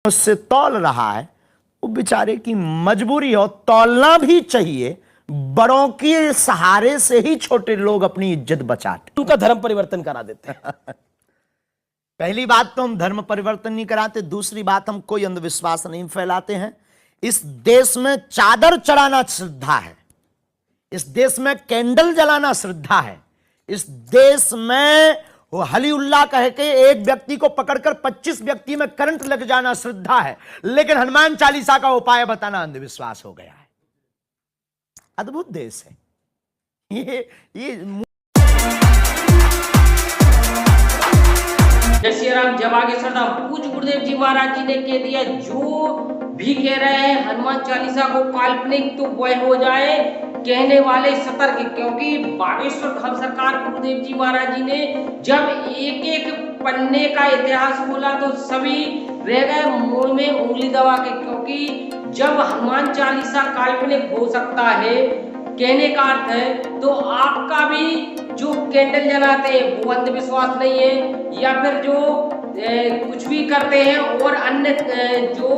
उससे तौल रहा है, वो बेचारे की मजबूरी हो, तौलना भी चाहिए। बड़ों के सहारे से ही छोटे लोग अपनी इज्जत बचाते, उनका धर्म परिवर्तन करा देते हैं। पहली बात तो हम धर्म परिवर्तन नहीं कराते, दूसरी बात हम कोई अंधविश्वास नहीं फैलाते हैं। इस देश में चादर चढ़ाना श्रद्धा है, इस देश में कैंडल जलाना श्रद्धा है, इस देश में वो हलीउल्लाह कह के एक व्यक्ति को पकड़कर 25 व्यक्ति में करंट लग जाना श्रद्धा है, लेकिन हनुमान चालीसा का उपाय बताना अंधविश्वास हो गया है। अद्भुत देश है ये जय श्री राम, जय बागेश्वर धाम। पूज्य गुरुदेव जी महाराज जी ने कह दिया, जो भी कह रहे हैं हनुमान चालीसा को काल्पनिक, तो वह हो जाए कहने वाले सतर्क। क्योंकि बागेश्वर धाम सरकार गुरुदेव जी महाराज जी ने जब एक एक पन्ने का इतिहास बोला तो सभी रह गए मुंह में उंगली दबा के। क्योंकि जब हनुमान चालीसा काल्पनिक हो सकता है, कहने का अर्थ है, तो आपका भी जो कैंडल जलाते हैं वो अंधविश्वास नहीं है, या फिर जो कुछ भी करते हैं और अन्य जो,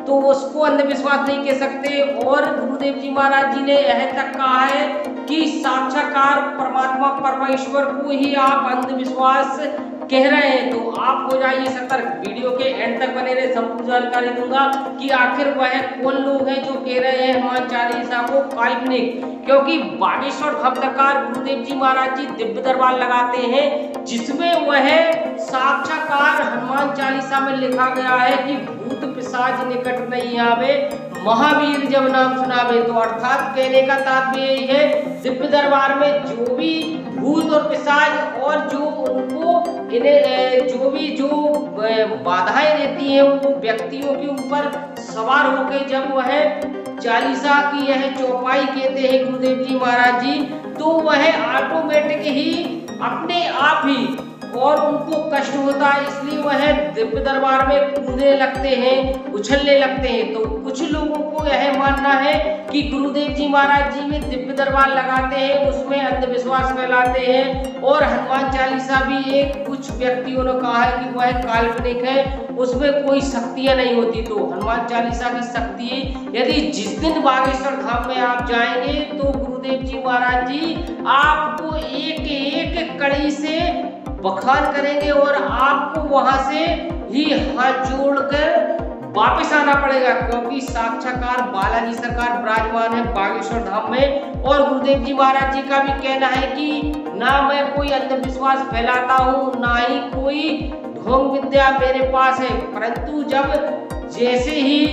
तो उसको अंधविश्वास नहीं कह सकते। और गुरुदेव जी महाराज जी ने यह तक कहा है कि साक्षात्कार परमात्मा परमेश्वर को ही आप अंधविश्वास कह रहे हैं, तो आप हो जाइए सतर्क। वीडियो के एंड तक बने रहे, संपूर्ण जानकारी दूंगा कि आखिर वह कौन लोग हैं जो कह रहे हैं हनुमान चालीसा को काल्पनिक। क्योंकि बागेश्वर धाम सरकार गुरुदेव जी महाराज जी दिव्य दरबार लगाते हैं, जिसमें वह साक्षात्कार हनुमान चालीसा में लिखा गया है कि भूत पिशाच निकट नहीं आवे, महावीर जब नाम सुनावे। तो अर्थात कहने का तात्पर्य यही है, दिव्य दरबार में जो भी भूत और पिशाच और जो उनको इन्हें जो बाधाएं रहती हैं वो व्यक्तियों के ऊपर सवार होकर जब वह चालीसा की यह चौपाई कहते हैं गुरुदेव जी महाराज जी, तो वह ऑटोमेटिक ही अपने आप ही, और उनको कष्ट होता है इसलिए वह दिव्य दरबार में कूदने लगते हैं, उछलने लगते हैं। तो कुछ लोगों को यह मानना है कि गुरुदेव जी महाराज जी में दिव्य दरबार लगाते हैं, उसमें अंधविश्वास फैलाते हैं, और हनुमान चालीसा भी एक कुछ व्यक्तियों ने कहा है कि वह काल्पनिक है, उसमें कोई शक्तियां नहीं होती। तो हनुमान चालीसा की शक्ति, यदि जिस दिन बागेश्वर धाम में आप जाएंगे तो गुरुदेव जी महाराज जी आपको एक एक कड़ी से बखान करेंगे और आपको वहां से ही हाथ जोड़कर वापस आना पड़ेगा। क्योंकि साक्षात्कार बालाजी सरकार विराजमान है बागेश्वर धाम में, और गुरुदेव जी महाराज जी का भी कहना है कि ना मैं कोई अंधविश्वास फैलाता हूँ, ना ही कोई ढोंग विद्या मेरे पास है, परंतु जब जैसे ही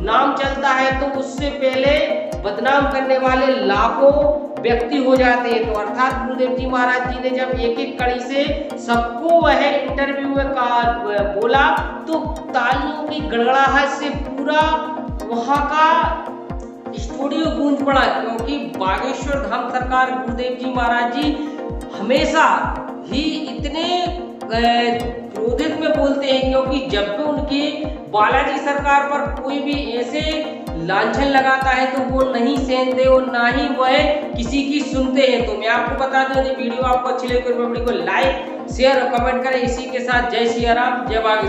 नाम चलता है तो उससे पहले बदनाम करने वाले लाखों व्यक्ति हो जाते हैं। तो अर्थात गुरुदेव जी महाराज जी ने जब एक एक कड़ी से सबको वह इंटरव्यू में बोला, तो तालियों की गड़गड़ाहट से पूरा वहां का स्टूडियो गूंज पड़ा। क्योंकि बागेश्वर धाम सरकार गुरुदेव जी महाराज जी हमेशा ही इतने क्रोधित में बोलते हैं, क्योंकि जब भी उनकी बालाजी सरकार पर कोई भी ऐसे लांछन लगाता है तो वो नहीं सहते और ना ही वह किसी की सुनते हैं। तो मैं आपको बता दूं, यदि वीडियो आपको अच्छी लगी तो वीडियो को लाइक शेयर और कमेंट करें। इसी के साथ जय श्री राम, जय बागेश्वर।